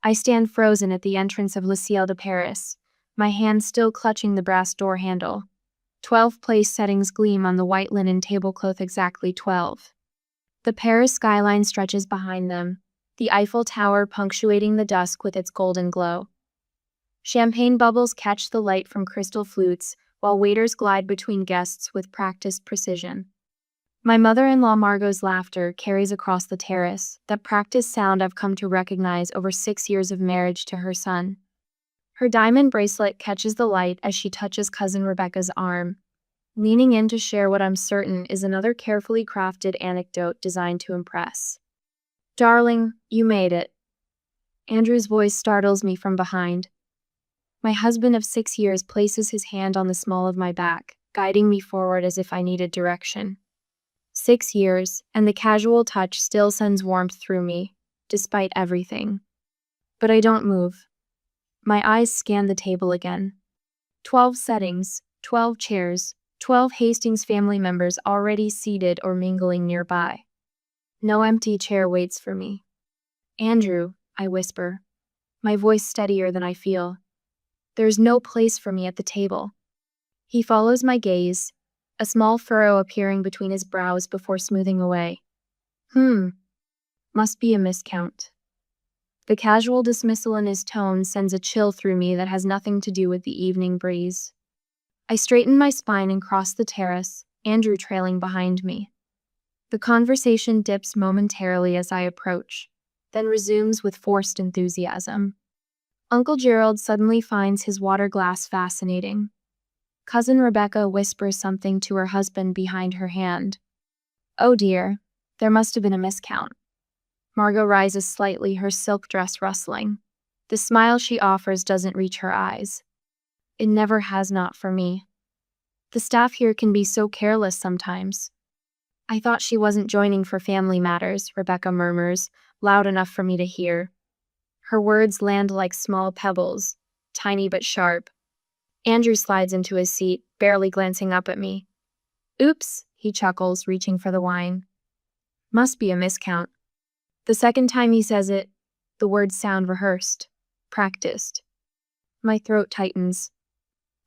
I stand frozen at the entrance of Le Ciel de Paris, my hand still clutching the brass door handle. 12 place settings gleam on the white linen tablecloth, exactly 12. The Paris skyline stretches behind them, the Eiffel Tower punctuating the dusk with its golden glow. Champagne bubbles catch the light from crystal flutes, while waiters glide between guests with practiced precision. My mother-in-law Margot's laughter carries across the terrace, that practiced sound I've come to recognize over 6 years of marriage to her son. Her diamond bracelet catches the light as she touches cousin Rebecca's arm, leaning in to share what I'm certain is another carefully crafted anecdote designed to impress. "Darling, you made it." Andrew's voice startles me from behind. My husband of 6 years places his hand on the small of my back, guiding me forward as if I needed direction. 6 years, and the casual touch still sends warmth through me, despite everything. But I don't move. My eyes scan the table again. 12 settings, 12 chairs, 12 Hastings family members already seated or mingling nearby. No empty chair waits for me. "Andrew," I whisper, my voice steadier than I feel. "There's no place for me at the table." He follows my gaze, a small furrow appearing between his brows before smoothing away. Must be a miscount." The casual dismissal in his tone sends a chill through me that has nothing to do with the evening breeze. I straighten my spine and cross the terrace, Andrew trailing behind me. The conversation dips momentarily as I approach, then resumes with forced enthusiasm. Uncle Gerald suddenly finds his water glass fascinating. Cousin Rebecca whispers something to her husband behind her hand. "Oh dear, there must have been a miscount." Margot rises slightly, her silk dress rustling. The smile she offers doesn't reach her eyes. It never has, not for me. The staff here can be so careless sometimes. "I thought she wasn't joining for family matters," Rebecca murmurs, loud enough for me to hear. Her words land like small pebbles, tiny but sharp. Andrew slides into his seat, barely glancing up at me. "Oops," he chuckles, reaching for the wine. Must be a miscount. The second time he says it, the words sound rehearsed, practiced. My throat tightens.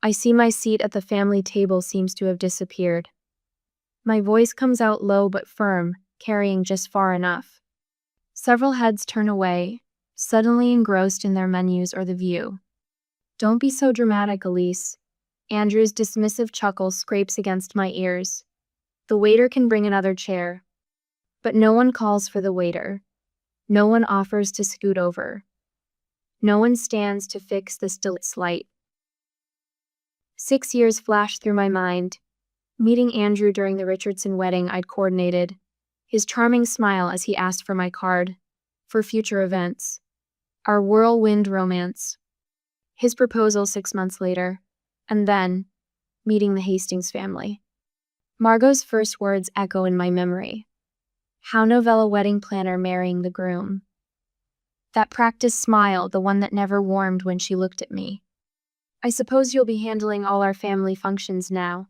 I see my seat at the family table seems to have disappeared. My voice comes out low but firm, carrying just far enough. Several heads turn away, suddenly engrossed in their menus or the view. "Don't be so dramatic, Elise." Andrew's dismissive chuckle scrapes against my ears. The waiter can bring another chair. But no one calls for the waiter. No one offers to scoot over. No one stands to fix the still light. 6 years flash through my mind. Meeting Andrew during the Richardson wedding I'd coordinated. His charming smile as he asked for my card. For future events. Our whirlwind romance. His proposal 6 months later. And then, meeting the Hastings family. Margot's first words echo in my memory. How novella wedding planner marrying the groom. That practiced smile, the one that never warmed when she looked at me. "I suppose you'll be handling all our family functions now."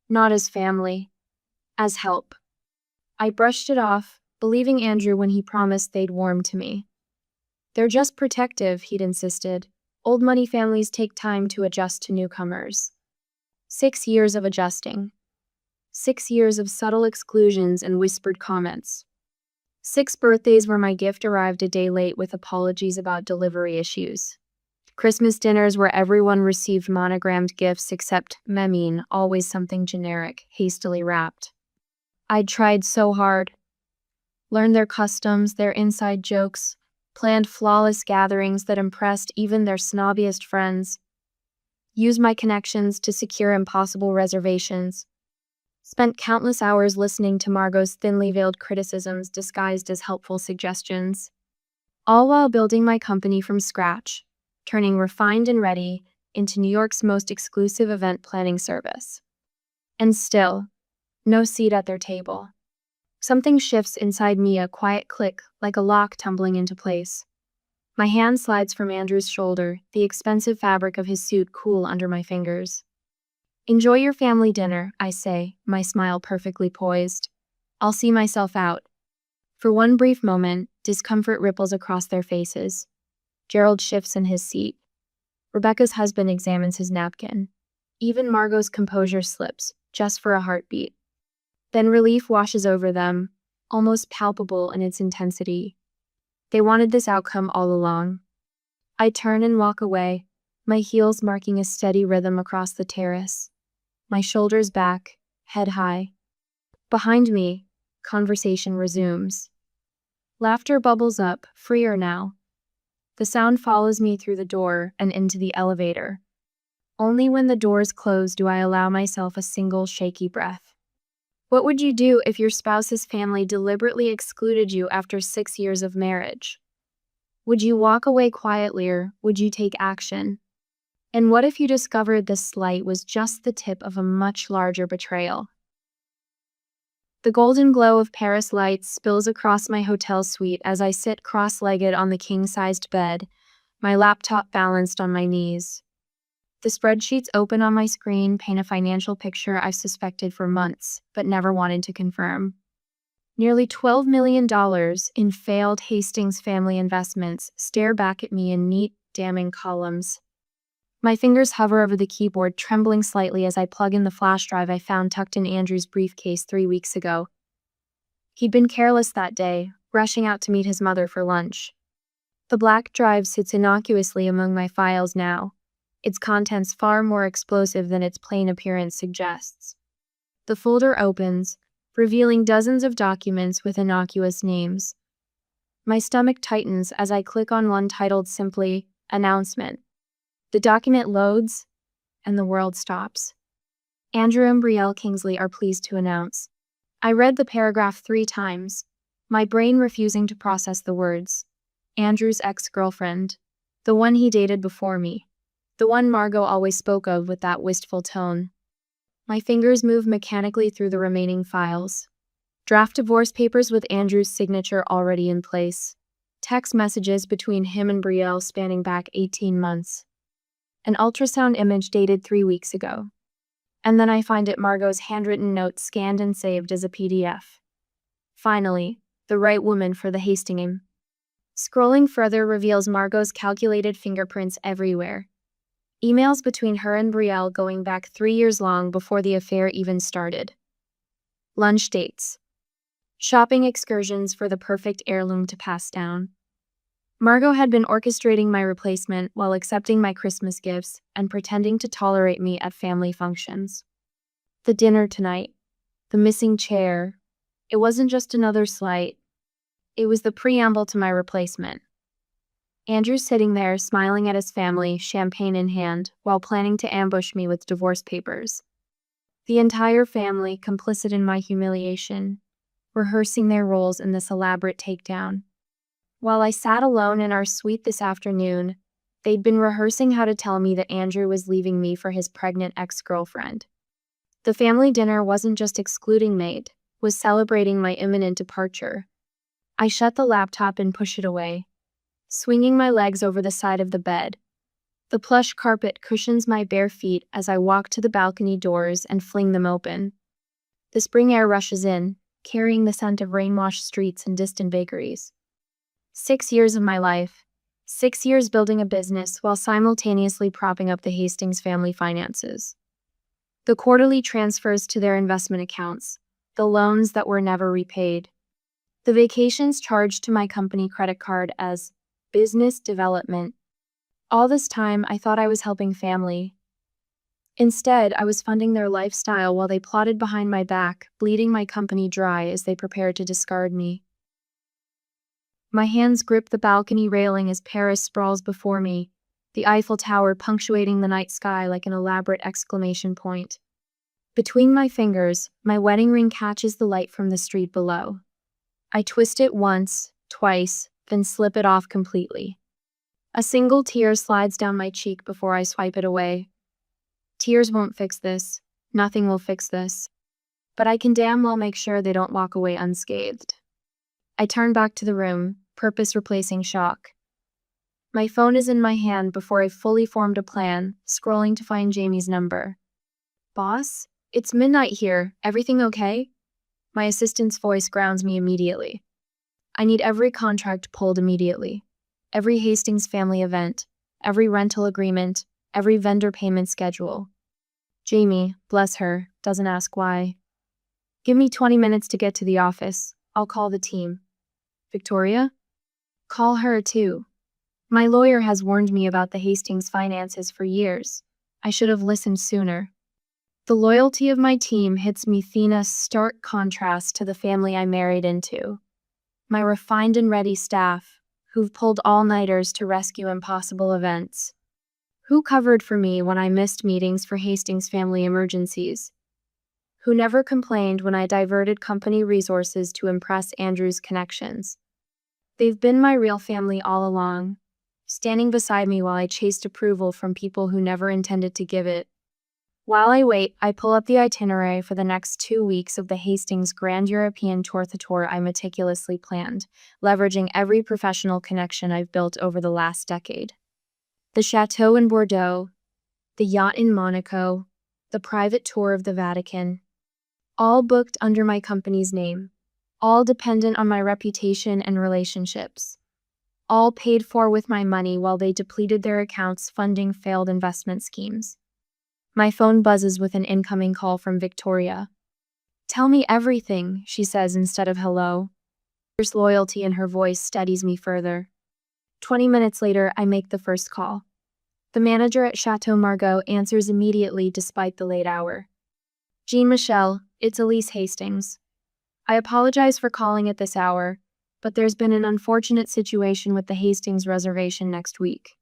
"Not as family. As help." I brushed it off, believing Andrew when he promised they'd warm to me. "They're just protective," he'd insisted. "Old money families take time to adjust to newcomers." 6 years of adjusting. 6 years of subtle exclusions and whispered comments. 6 birthdays where my gift arrived a day late with apologies about delivery issues. Christmas dinners where everyone received monogrammed gifts except Memine, always something generic, hastily wrapped. I'd tried so hard. Learned their customs, their inside jokes, planned flawless gatherings that impressed even their snobbiest friends. Used my connections to secure impossible reservations. Spent countless hours listening to Margot's thinly veiled criticisms disguised as helpful suggestions. All while building my company from scratch, turning refined and ready into New York's most exclusive event planning service. And still, no seat at their table. Something shifts inside me, a quiet click, like a lock tumbling into place. My hand slides from Andrew's shoulder, the expensive fabric of his suit cool under my fingers. "Enjoy your family dinner," I say, my smile perfectly poised. "I'll see myself out." For one brief moment, discomfort ripples across their faces. Gerald shifts in his seat. Rebecca's husband examines his napkin. Even Margot's composure slips, just for a heartbeat. Then relief washes over them, almost palpable in its intensity. They wanted this outcome all along. I turn and walk away, my heels marking a steady rhythm across the terrace. My shoulders back, head high. Behind me, conversation resumes. Laughter bubbles up, freer now. The sound follows me through the door and into the elevator. Only when the doors close do I allow myself a single shaky breath. What would you do if your spouse's family deliberately excluded you after 6 years of marriage? Would you walk away quietly or would you take action? And what if you discovered this slight was just the tip of a much larger betrayal? The golden glow of Paris lights spills across my hotel suite as I sit cross-legged on the king-sized bed, my laptop balanced on my knees. The spreadsheets open on my screen paint a financial picture I've suspected for months, but never wanted to confirm. Nearly $12 million in failed Hastings family investments stare back at me in neat, damning columns. My fingers hover over the keyboard, trembling slightly as I plug in the flash drive I found tucked in Andrew's briefcase 3 weeks ago. He'd been careless that day, rushing out to meet his mother for lunch. The black drive sits innocuously among my files now, its contents far more explosive than its plain appearance suggests. The folder opens, revealing dozens of documents with innocuous names. My stomach tightens as I click on one titled simply, Announcement. The document loads, and the world stops. Andrew and Brielle Kingsley are pleased to announce. I read the paragraph 3 times, my brain refusing to process the words. Andrew's ex-girlfriend, the one he dated before me, the one Margot always spoke of with that wistful tone. My fingers move mechanically through the remaining files. Draft divorce papers with Andrew's signature already in place. Text messages between him and Brielle spanning back 18 months. An ultrasound image dated 3 weeks ago. And then I find it Margot's handwritten note scanned and saved as a PDF. Finally, the right woman for the Hastings. Scrolling further reveals Margot's calculated fingerprints everywhere. Emails between her and Brielle going back 3 years long before the affair even started. Lunch dates. Shopping excursions for the perfect heirloom to pass down. Margot had been orchestrating my replacement while accepting my Christmas gifts and pretending to tolerate me at family functions. The dinner tonight, the missing chair, it wasn't just another slight. It was the preamble to my replacement. Andrew sitting there, smiling at his family, champagne in hand, while planning to ambush me with divorce papers. The entire family complicit in my humiliation, rehearsing their roles in this elaborate takedown. While I sat alone in our suite this afternoon, they'd been rehearsing how to tell me that Andrew was leaving me for his pregnant ex-girlfriend. The family dinner wasn't just excluding mate, was celebrating my imminent departure. I shut the laptop and push it away, swinging my legs over the side of the bed. The plush carpet cushions my bare feet as I walk to the balcony doors and fling them open. The spring air rushes in, carrying the scent of rain-washed streets and distant bakeries. 6 years of my life, 6 years building a business while simultaneously propping up the Hastings family finances. The quarterly transfers to their investment accounts, the loans that were never repaid. The vacations charged to my company credit card as business development. All this time, I thought I was helping family. Instead, I was funding their lifestyle while they plotted behind my back, bleeding my company dry as they prepared to discard me. My hands grip the balcony railing as Paris sprawls before me, the Eiffel Tower punctuating the night sky like an elaborate exclamation point. Between my fingers, my wedding ring catches the light from the street below. I twist it once, twice, then slip it off completely. A single tear slides down my cheek before I swipe it away. Tears won't fix this. Nothing will fix this. But I can damn well make sure they don't walk away unscathed. I turn back to the room, purpose replacing shock. My phone is in my hand before I fully formed a plan, scrolling to find Jamie's number. Boss? It's midnight here. Everything okay? My assistant's voice grounds me immediately. I need every contract pulled immediately. every Hastings family event, every rental agreement, every vendor payment schedule. Jamie, bless her, doesn't ask why. Give me 20 minutes to get to the office. I'll call the team. Victoria? Call her too. My lawyer has warned me about the Hastings finances for years. I should have listened sooner. The loyalty of my team hits me in stark contrast to the family I married into. My refined and ready staff, who've pulled all-nighters to rescue impossible events. Who covered for me when I missed meetings for Hastings family emergencies? Who never complained when I diverted company resources to impress Andrew's connections? They've been my real family all along, standing beside me while I chased approval from people who never intended to give it. While I wait, I pull up the itinerary for the next 2 weeks of the Hastings Grand European Tour I meticulously planned, leveraging every professional connection I've built over the last decade. The chateau in Bordeaux, the yacht in Monaco, the private tour of the Vatican, all booked under my company's name, all dependent on my reputation and relationships, all paid for with my money while they depleted their accounts funding failed investment schemes. My phone buzzes with an incoming call from Victoria. Tell me everything, she says instead of hello. There's loyalty in her voice steadies me further. 20 minutes later, I make the first call. The manager at Chateau Margaux answers immediately despite the late hour. Jean-Michel, it's Elise Hastings. I apologize for calling at this hour, but there's been an unfortunate situation with the Hastings reservation next week.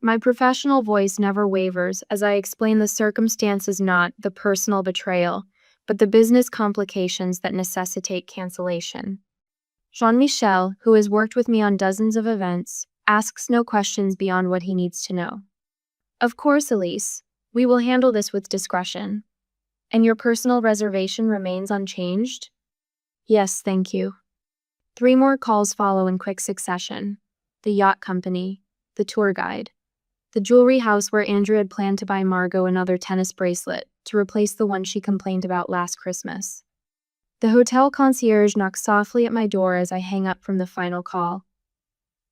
My professional voice never wavers as I explain the circumstances, not the personal betrayal, but the business complications that necessitate cancellation. Jean-Michel, who has worked with me on dozens of events, asks no questions beyond what he needs to know. Of course, Elise, we will handle this with discretion. And your personal reservation remains unchanged? Yes, thank you. 3 more calls follow in quick succession. The yacht company, the tour guide, the jewelry house where Andrew had planned to buy Margot another tennis bracelet to replace the one she complained about last Christmas. The hotel concierge knocks softly at my door as I hang up from the final call.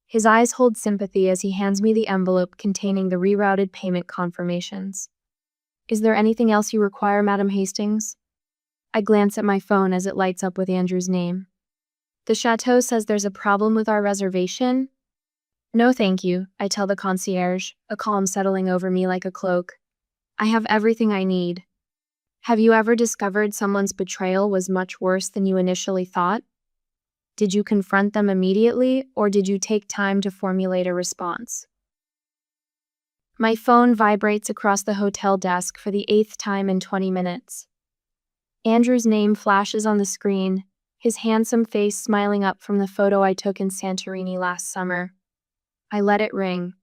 His eyes hold sympathy as he hands me the envelope containing the rerouted payment confirmations. Is there anything else you require, Madam Hastings? I glance at my phone as it lights up with Andrew's name. The chateau says there's a problem with our reservation? No, thank you, I tell the concierge, a calm settling over me like a cloak. I have everything I need. Have you ever discovered someone's betrayal was much worse than you initially thought? Did you confront them immediately, or did you take time to formulate a response? My phone vibrates across the hotel desk for the 8th time in 20 minutes. Andrew's name flashes on the screen, his handsome face smiling up from the photo I took in Santorini last summer. I let it ring.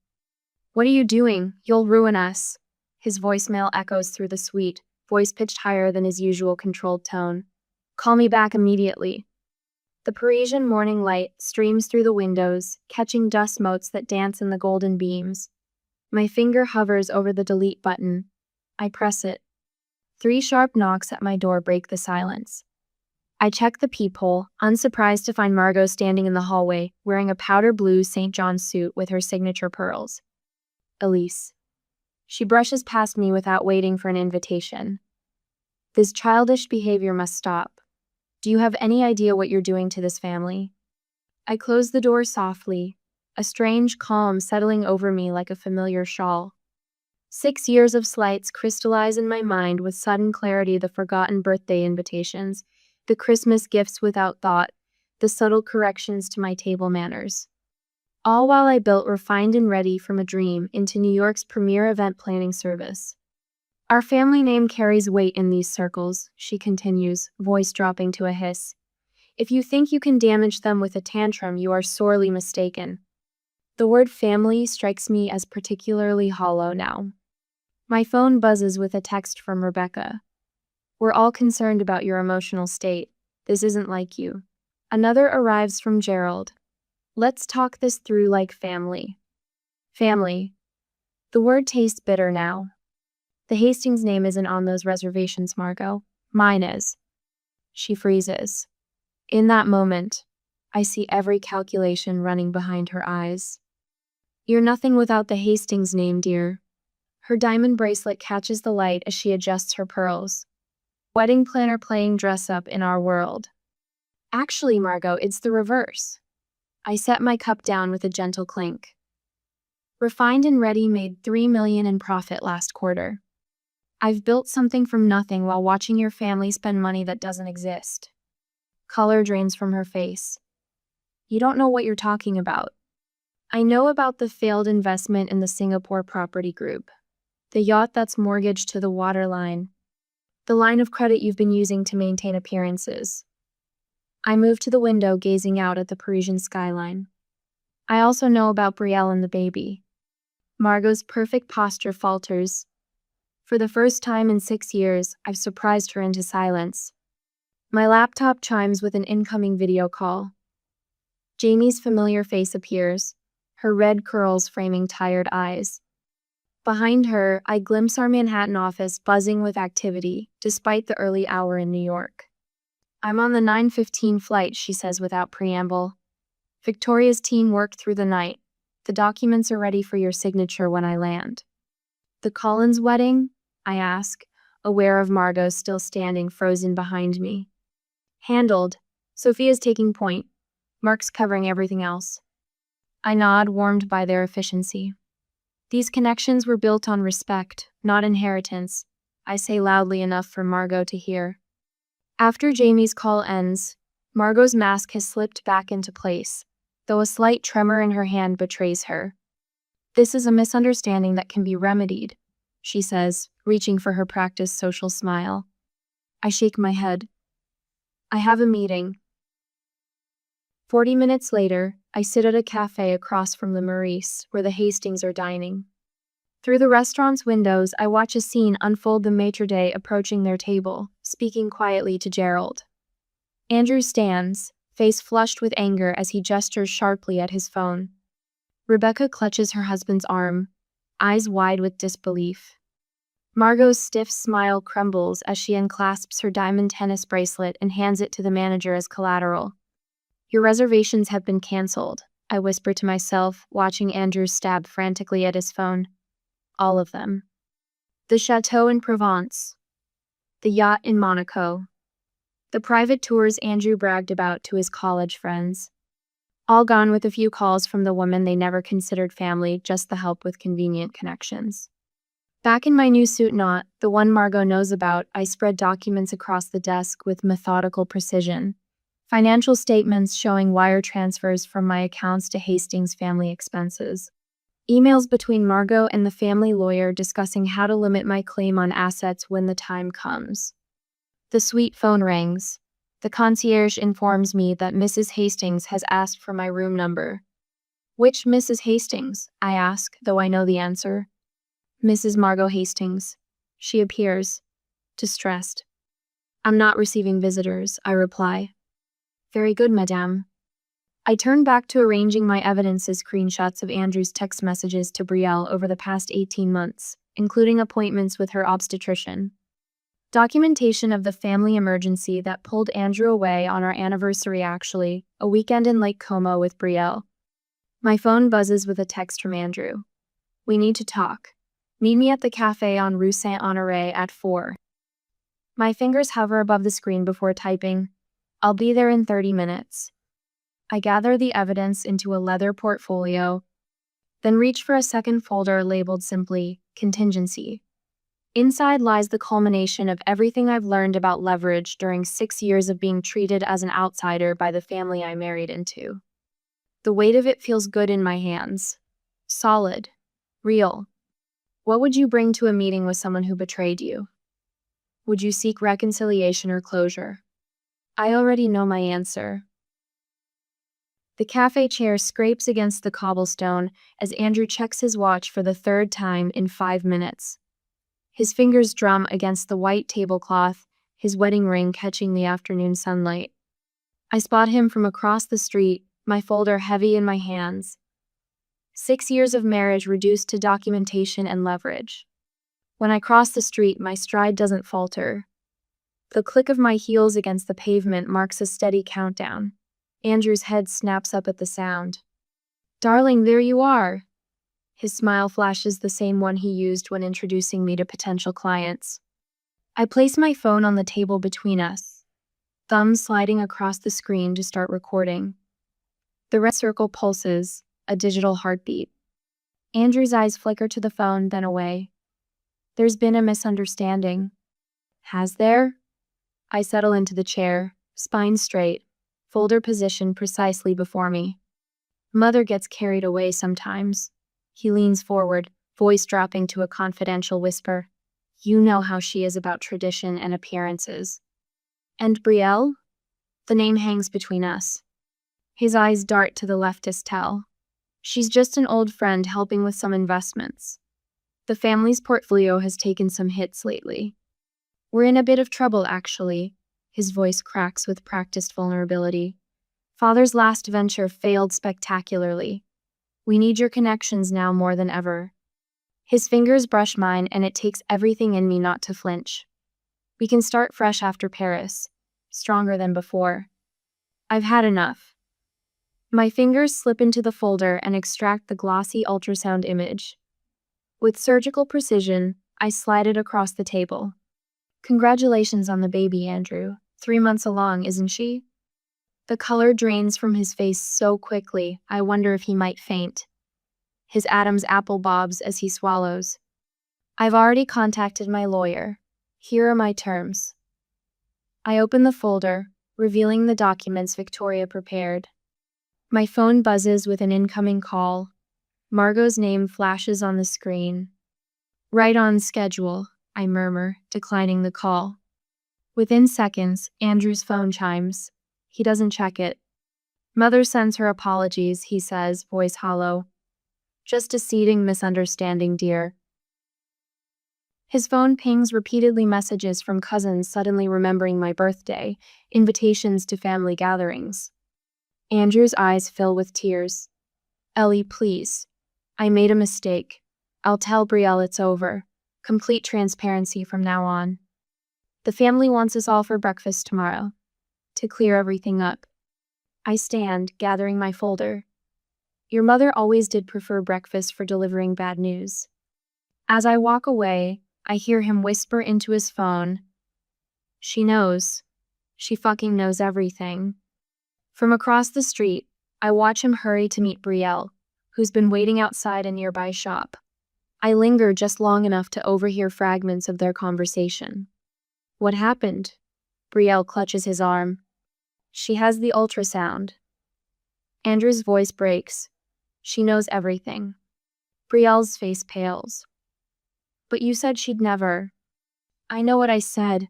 What are you doing? You'll ruin us. His voicemail echoes through the suite, voice pitched higher than his usual controlled tone. Call me back immediately. The Parisian morning light streams through the windows, catching dust motes that dance in the golden beams. My finger hovers over the delete button. I press it. 3 sharp knocks at my door break the silence. I check the peephole, unsurprised to find Margot standing in the hallway, wearing a powder blue St. John's suit with her signature pearls. Elise. She brushes past me without waiting for an invitation. This childish behavior must stop. Do you have any idea what you're doing to this family? I close the door softly, a strange calm settling over me like a familiar shawl. 6 years of slights crystallize in my mind with sudden clarity: the forgotten birthday invitations, the Christmas gifts without thought, the subtle corrections to my table manners. All while I built Refined and Ready from a dream into New York's premier event planning service. Our family name carries weight in these circles, she continues, voice dropping to a hiss. If you think you can damage them with a tantrum, you are sorely mistaken. The word family strikes me as particularly hollow now. My phone buzzes with a text from Rebecca. We're all concerned about your emotional state. This isn't like you. Another arrives from Gerald. Let's talk this through like family. Family. The word tastes bitter now. The Hastings name isn't on those reservations, Margot. Mine is. She freezes. In that moment, I see every calculation running behind her eyes. You're nothing without the Hastings name, dear. Her diamond bracelet catches the light as she adjusts her pearls. Wedding planner playing dress up in our world. Actually, Margot, it's the reverse. I set my cup down with a gentle clink. Refined and Ready made $3 million in profit last quarter. I've built something from nothing while watching your family spend money that doesn't exist. Color drains from her face. You don't know what you're talking about. I know about the failed investment in the Singapore property group. The yacht that's mortgaged to the waterline. The line of credit you've been using to maintain appearances. I moved to the window, gazing out at the Parisian skyline. I also know about Brielle and the baby. Margot's perfect posture falters. For the first time in 6 years, I've surprised her into silence. My laptop chimes with an incoming video call. Jamie's familiar face appears, her red curls framing tired eyes. Behind her, I glimpse our Manhattan office buzzing with activity, despite the early hour in New York. I'm on the 9:15 flight, she says without preamble. Victoria's team worked through the night. The documents are ready for your signature when I land. The Collins wedding? I ask, aware of Margot still standing frozen behind me. Handled. Sophia's taking point. Mark's covering everything else. I nod, warmed by their efficiency. These connections were built on respect, not inheritance, I say loudly enough for Margot to hear. After Jamie's call ends, Margot's mask has slipped back into place, though a slight tremor in her hand betrays her. This is a misunderstanding that can be remedied, she says, reaching for her practiced social smile. I shake my head. I have a meeting. 40 minutes later, I sit at a cafe across from the Maurice, where the Hastings are dining. Through the restaurant's windows, I watch a scene unfold, the maitre d' approaching their table, speaking quietly to Gerald. Andrew stands, face flushed with anger as he gestures sharply at his phone. Rebecca clutches her husband's arm, eyes wide with disbelief. Margot's stiff smile crumbles as she unclasps her diamond tennis bracelet and hands it to the manager as collateral. Your reservations have been canceled, I whisper to myself, watching Andrew stab frantically at his phone. All of them. The chateau in Provence. The yacht in Monaco. The private tours Andrew bragged about to his college friends. All gone, with a few calls from the woman they never considered family, just the help with convenient connections. Back in my new suit knot, the one Margot knows about, I spread documents across the desk with methodical precision. Financial statements showing wire transfers from my accounts to Hastings' family expenses. Emails between Margot and the family lawyer discussing how to limit my claim on assets when the time comes. The suite phone rings. The concierge informs me that Mrs. Hastings has asked for my room number. Which Mrs. Hastings? I ask, though I know the answer. Mrs. Margot Hastings. She appears, distressed. I'm not receiving visitors, I reply. Very good, madame. I turn back to arranging my evidences, screenshots of Andrew's text messages to Brielle over the past 18 months, including appointments with her obstetrician. Documentation of the family emergency that pulled Andrew away on our anniversary, actually, a weekend in Lake Como with Brielle. My phone buzzes with a text from Andrew. We need to talk. Meet me at the cafe on Rue Saint-Honoré at 4. My fingers hover above the screen before typing. I'll be there in 30 minutes. I gather the evidence into a leather portfolio, then reach for a second folder labeled simply, Contingency. Inside lies the culmination of everything I've learned about leverage during 6 years of being treated as an outsider by the family I married into. The weight of it feels good in my hands. Solid. Real. What would you bring to a meeting with someone who betrayed you? Would you seek reconciliation or closure? I already know my answer. The cafe chair scrapes against the cobblestone as Andrew checks his watch for the third time in 5 minutes. His fingers drum against the white tablecloth, his wedding ring catching the afternoon sunlight. I spot him from across the street, my folder heavy in my hands. 6 years of marriage reduced to documentation and leverage. When I cross the street, my stride doesn't falter. The click of my heels against the pavement marks a steady countdown. Andrew's head snaps up at the sound. Darling, there you are. His smile flashes the same one he used when introducing me to potential clients. I place my phone on the table between us, thumbs sliding across the screen to start recording. The red circle pulses, a digital heartbeat. Andrew's eyes flicker to the phone, then away. There's been a misunderstanding. Has there? I settle into the chair, spine straight, folder positioned precisely before me. Mother gets carried away sometimes. He leans forward, voice dropping to a confidential whisper. You know how she is about tradition and appearances. And Brielle? The name hangs between us. His eyes dart to the leftist tell. She's just an old friend helping with some investments. The family's portfolio has taken some hits lately. We're in a bit of trouble, actually. His voice cracks with practiced vulnerability. Father's last venture failed spectacularly. We need your connections now more than ever. His fingers brush mine, and it takes everything in me not to flinch. We can start fresh after Paris, stronger than before. I've had enough. My fingers slip into the folder and extract the glossy ultrasound image. With surgical precision, I slide it across the table. Congratulations on the baby, Andrew. 3 months along, isn't she? The color drains from his face so quickly, I wonder if he might faint. His Adam's apple bobs as he swallows. I've already contacted my lawyer. Here are my terms. I open the folder, revealing the documents Victoria prepared. My phone buzzes with an incoming call. Margot's name flashes on the screen. Right on schedule, I murmur, declining the call. Within seconds, Andrew's phone chimes. He doesn't check it. Mother sends her apologies, he says, voice hollow. Just a seething misunderstanding, dear. His phone pings repeatedly messages from cousins suddenly remembering my birthday, invitations to family gatherings. Andrew's eyes fill with tears. Ellie, please. I made a mistake. I'll tell Brielle it's over. Complete transparency from now on. The family wants us all for breakfast tomorrow. To clear everything up. I stand, gathering my folder. Your mother always did prefer breakfast for delivering bad news. As I walk away, I hear him whisper into his phone. She knows. She fucking knows everything. From across the street, I watch him hurry to meet Brielle, who's been waiting outside a nearby shop. I linger just long enough to overhear fragments of their conversation. What happened? Brielle clutches his arm. She has the ultrasound. Andrew's voice breaks. She knows everything. Brielle's face pales. But you said she'd never. I know what I said.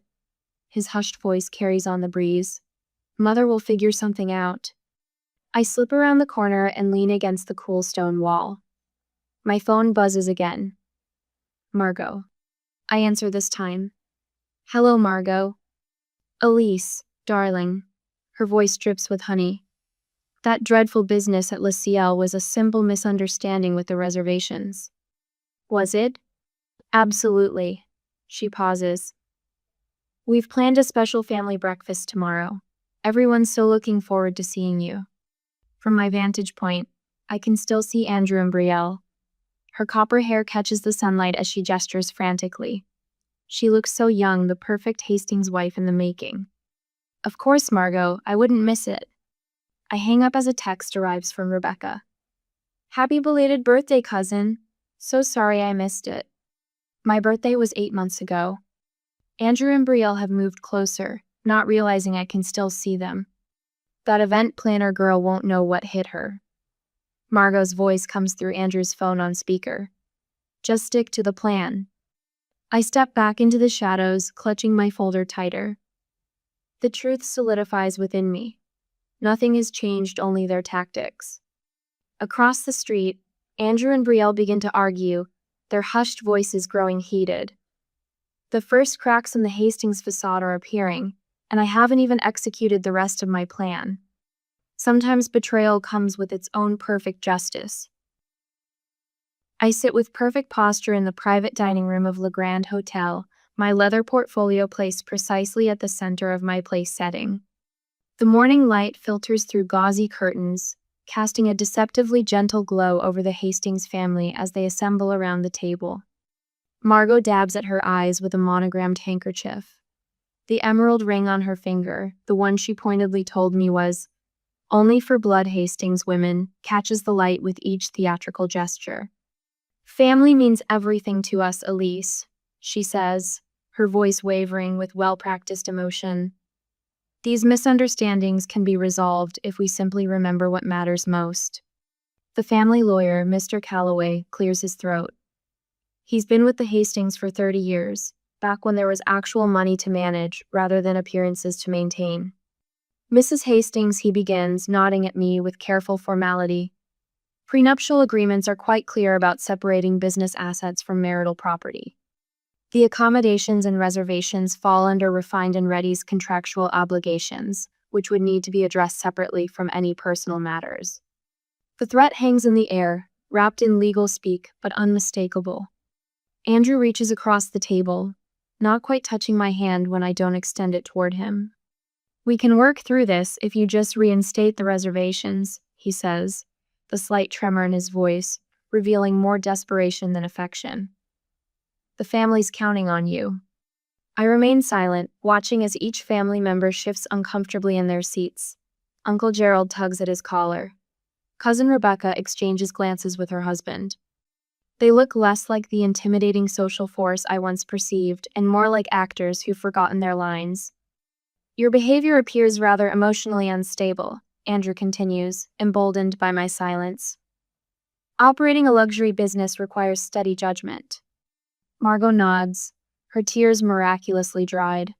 His hushed voice carries on the breeze. Mother will figure something out. I slip around the corner and lean against the cool stone wall. My phone buzzes again. Margot. I answer this time. Hello, Margot. Elise, darling. Her voice drips with honey. That dreadful business at Le Ciel was a simple misunderstanding with the reservations. Was it? Absolutely. She pauses. We've planned a special family breakfast tomorrow. Everyone's so looking forward to seeing you. From my vantage point, I can still see Andrew and Brielle. Her copper hair catches the sunlight as she gestures frantically. She looks so young, the perfect Hastings wife in the making. Of course, Margot, I wouldn't miss it. I hang up as a text arrives from Rebecca. Happy belated birthday, cousin. So sorry I missed it. My birthday was 8 months ago. Andrew and Brielle have moved closer, not realizing I can still see them. That event planner girl won't know what hit her. Margot's voice comes through Andrew's phone on speaker. Just stick to the plan. I step back into the shadows, clutching my folder tighter. The truth solidifies within me. Nothing has changed, only their tactics. Across the street, Andrew and Brielle begin to argue, their hushed voices growing heated. The first cracks in the Hastings facade are appearing, and I haven't even executed the rest of my plan. Sometimes betrayal comes with its own perfect justice. I sit with perfect posture in the private dining room of Le Grand Hotel, my leather portfolio placed precisely at the center of my place setting. The morning light filters through gauzy curtains, casting a deceptively gentle glow over the Hastings family as they assemble around the table. Margot dabs at her eyes with a monogrammed handkerchief. The emerald ring on her finger, the one she pointedly told me was only for blood Hastings women, catches the light with each theatrical gesture. Family means everything to us, Elise, she says, her voice wavering with well-practiced emotion. These misunderstandings can be resolved if we simply remember what matters most. The family lawyer, Mr. Calloway, clears his throat. He's been with the Hastings for 30 years, back when there was actual money to manage rather than appearances to maintain. Mrs. Hastings, he begins, nodding at me with careful formality. Prenuptial agreements are quite clear about separating business assets from marital property. The accommodations and reservations fall under Refined and Ready's contractual obligations, which would need to be addressed separately from any personal matters. The threat hangs in the air, wrapped in legal speak, but unmistakable. Andrew reaches across the table, not quite touching my hand when I don't extend it toward him. We can work through this if you just reinstate the reservations, he says, the slight tremor in his voice, revealing more desperation than affection. The family's counting on you. I remain silent, watching as each family member shifts uncomfortably in their seats. Uncle Gerald tugs at his collar. Cousin Rebecca exchanges glances with her husband. They look less like the intimidating social force I once perceived and more like actors who've forgotten their lines. Your behavior appears rather emotionally unstable, Andrew continues, emboldened by my silence. Operating a luxury business requires steady judgment. Margot nods, her tears miraculously dried.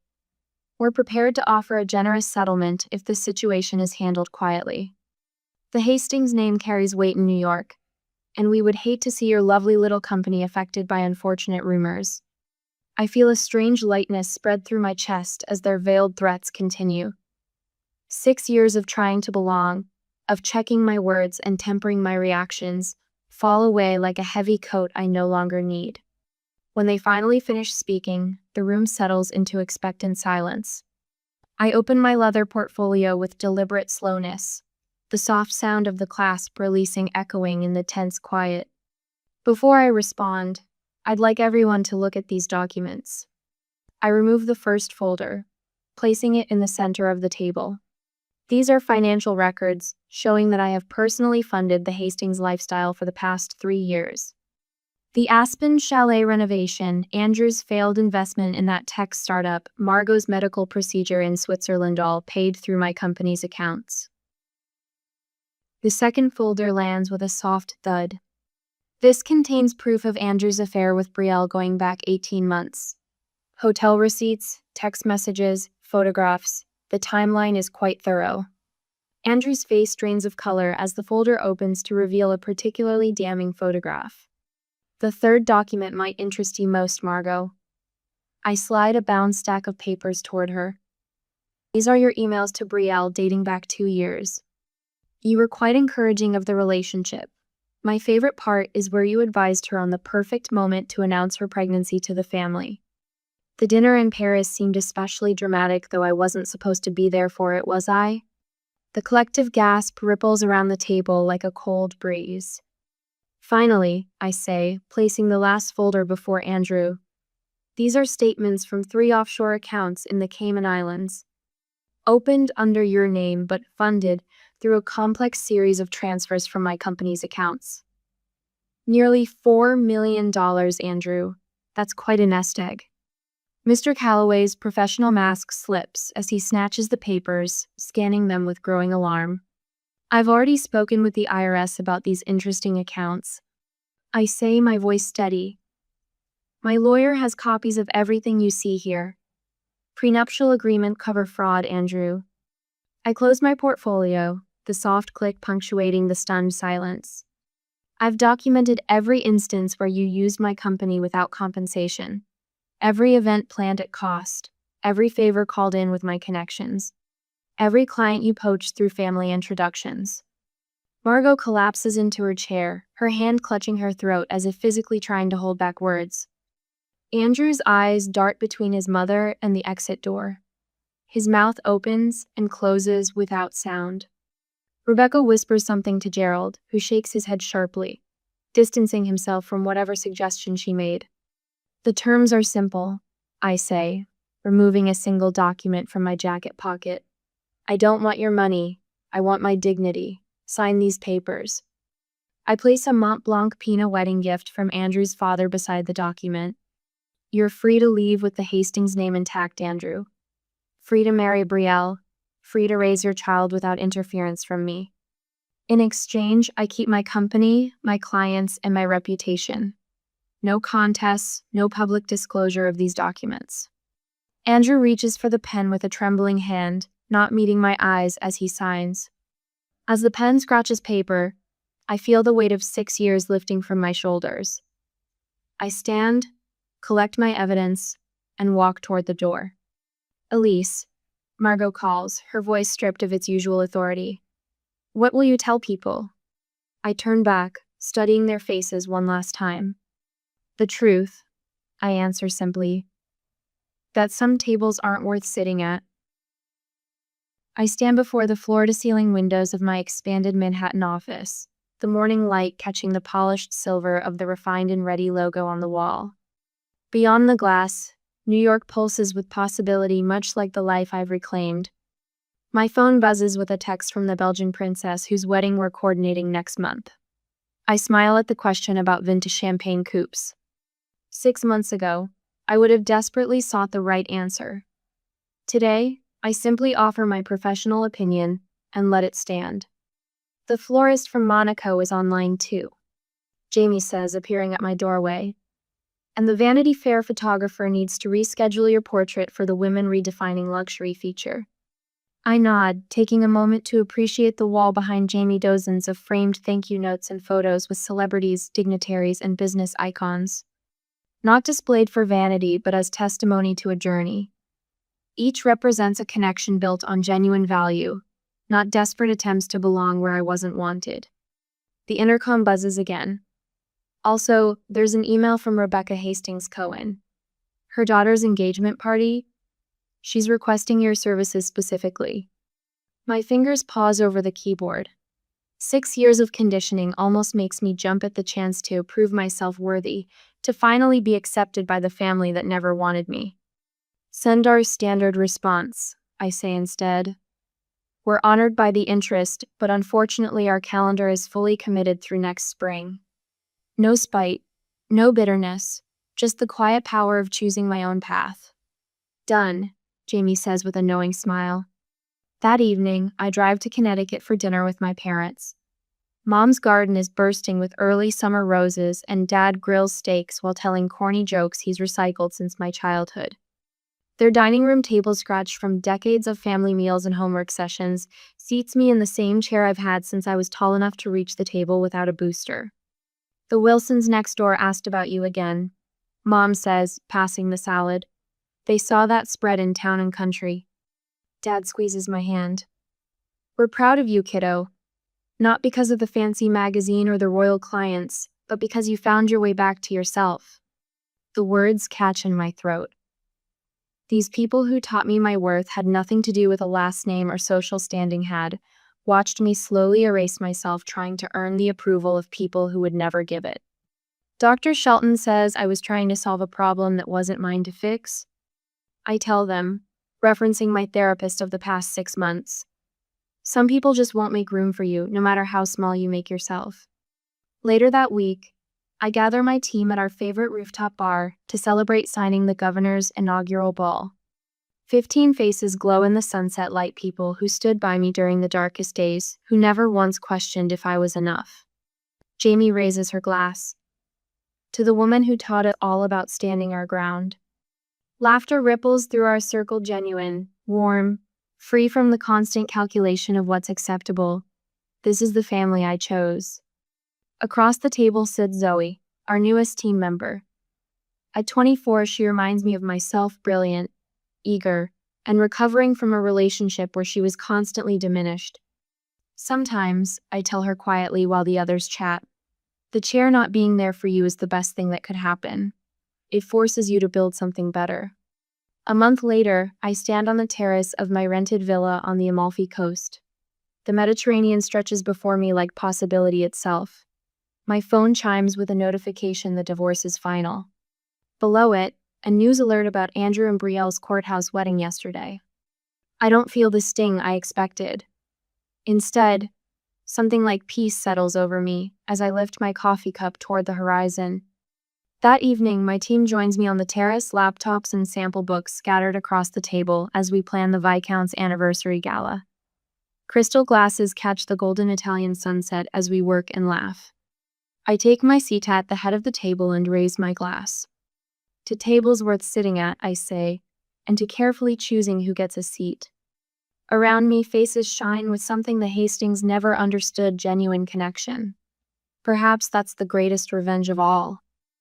We're prepared to offer a generous settlement if the situation is handled quietly. The Hastings name carries weight in New York, and we would hate to see your lovely little company affected by unfortunate rumors. I feel a strange lightness spread through my chest as their veiled threats continue. 6 years of trying to belong, of checking my words and tempering my reactions, fall away like a heavy coat I no longer need. When they finally finish speaking, the room settles into expectant silence. I open my leather portfolio with deliberate slowness, the soft sound of the clasp releasing echoing in the tense quiet. Before I respond, I'd like everyone to look at these documents. I remove the first folder, placing it in the center of the table. These are financial records showing that I have personally funded the Hastings lifestyle for the past 3 years. The Aspen Chalet renovation, Andrew's failed investment in that tech startup, Margot's medical procedure in Switzerland, all paid through my company's accounts. The second folder lands with a soft thud. This contains proof of Andrew's affair with Brielle going back 18 months. Hotel receipts, text messages, photographs. The timeline is quite thorough. Andrew's face drains of color as the folder opens to reveal a particularly damning photograph. The third document might interest you most, Margot. I slide a bound stack of papers toward her. These are your emails to Brielle dating back 2 years. You were quite encouraging of the relationship. My favorite part is where you advised her on the perfect moment to announce her pregnancy to the family. The dinner in Paris seemed especially dramatic, though I wasn't supposed to be there for it, was I? The collective gasp ripples around the table like a cold breeze. Finally, I say, placing the last folder before Andrew. These are statements from 3 offshore accounts in the Cayman Islands. Opened under your name but funded through a complex series of transfers from my company's accounts. Nearly $4 million, Andrew. That's quite a nest egg. Mr. Calloway's professional mask slips as he snatches the papers, scanning them with growing alarm. I've already spoken with the IRS about these interesting accounts. I say, my voice steady. My lawyer has copies of everything you see here. Prenuptial agreement cover fraud, Andrew. I close my portfolio, the soft click punctuating the stunned silence. I've documented every instance where you used my company without compensation. Every event planned at cost. Every favor called in with my connections. Every client you poached through family introductions. Margot collapses into her chair, her hand clutching her throat as if physically trying to hold back words. Andrew's eyes dart between his mother and the exit door. His mouth opens and closes without sound. Rebecca whispers something to Gerald, who shakes his head sharply, distancing himself from whatever suggestion she made. The terms are simple, I say, removing a single document from my jacket pocket. I don't want your money. I want my dignity. Sign these papers. I place a Mont Blanc Pina wedding gift from Andrew's father beside the document. You're free to leave with the Hastings name intact, Andrew. Free to marry Brielle. Free to raise your child without interference from me. In exchange, I keep my company, my clients, and my reputation. No contests, no public disclosure of these documents. Andrew reaches for the pen with a trembling hand, not meeting my eyes as he signs. As the pen scratches paper, I feel the weight of 6 years lifting from my shoulders. I stand, collect my evidence, and walk toward the door. Elise, Margot calls, her voice stripped of its usual authority. What will you tell people? I turn back, studying their faces one last time. The truth, I answer simply. That some tables aren't worth sitting at. I stand before the floor-to-ceiling windows of my expanded Manhattan office, the morning light catching the polished silver of the refined and ready logo on the wall. Beyond the glass, New York pulses with possibility, much like the life I've reclaimed. My phone buzzes with a text from the Belgian princess whose wedding we're coordinating next month. I smile at the question about vintage champagne coupes. 6 months ago, I would have desperately sought the right answer. Today, I simply offer my professional opinion and let it stand. The florist from Monaco is online too, Jamie says, appearing at my doorway. And the Vanity Fair photographer needs to reschedule your portrait for the Women Redefining Luxury feature. I nod, taking a moment to appreciate the wall behind Jamie, dozens of framed thank you notes and photos with celebrities, dignitaries, and business icons. Not displayed for vanity, but as testimony to a journey. Each represents a connection built on genuine value, not desperate attempts to belong where I wasn't wanted. The intercom buzzes again. Also, there's an email from Rebecca Hastings Cohen. Her daughter's engagement party? She's requesting your services specifically. My fingers pause over the keyboard. 6 years of conditioning almost makes me jump at the chance to prove myself worthy, to finally be accepted by the family that never wanted me. Send our standard response, I say instead. We're honored by the interest, but unfortunately our calendar is fully committed through next spring. No spite, no bitterness, just the quiet power of choosing my own path. Done, Jamie says with a knowing smile. That evening, I drive to Connecticut for dinner with my parents. Mom's garden is bursting with early summer roses, and Dad grills steaks while telling corny jokes he's recycled since my childhood. Their dining room table, scratched from decades of family meals and homework sessions, seats me in the same chair I've had since I was tall enough to reach the table without a booster. The Wilsons next door asked about you again, Mom says, passing the salad. They saw that spread in Town and Country. Dad squeezes my hand. We're proud of you, kiddo. Not because of the fancy magazine or the royal clients, but because you found your way back to yourself. The words catch in my throat. These people who taught me my worth had nothing to do with a last name or social standing, had watched me slowly erase myself trying to earn the approval of people who would never give it. Dr. Shelton says I was trying to solve a problem that wasn't mine to fix. I tell them, referencing my therapist of the past 6 months. Some people just won't make room for you, no matter how small you make yourself. Later that week, I gather my team at our favorite rooftop bar to celebrate signing the governor's inaugural ball. 15 faces glow in the sunset light, people who stood by me during the darkest days, who never once questioned if I was enough. Jamie raises her glass. To the woman who taught it all about standing our ground. Laughter ripples through our circle, genuine, warm, free from the constant calculation of what's acceptable. This is the family I chose. Across the table sits Zoe, our newest team member. At 24, she reminds me of myself, brilliant, eager, and recovering from a relationship where she was constantly diminished. Sometimes, I tell her quietly while the others chat, the chair not being there for you is the best thing that could happen. It forces you to build something better. A month later, I stand on the terrace of my rented villa on the Amalfi Coast. The Mediterranean stretches before me like possibility itself. My phone chimes with a notification the divorce is final. Below it, a news alert about Andrew and Brielle's courthouse wedding yesterday. I don't feel the sting I expected. Instead, something like peace settles over me as I lift my coffee cup toward the horizon. That evening, my team joins me on the terrace, laptops and sample books scattered across the table as we plan the Viscount's anniversary gala. Crystal glasses catch the golden Italian sunset as we work and laugh. I take my seat at the head of the table and raise my glass. To tables worth sitting at, I say, and to carefully choosing who gets a seat. Around me, faces shine with something the Hastings never understood: genuine connection. Perhaps that's the greatest revenge of all.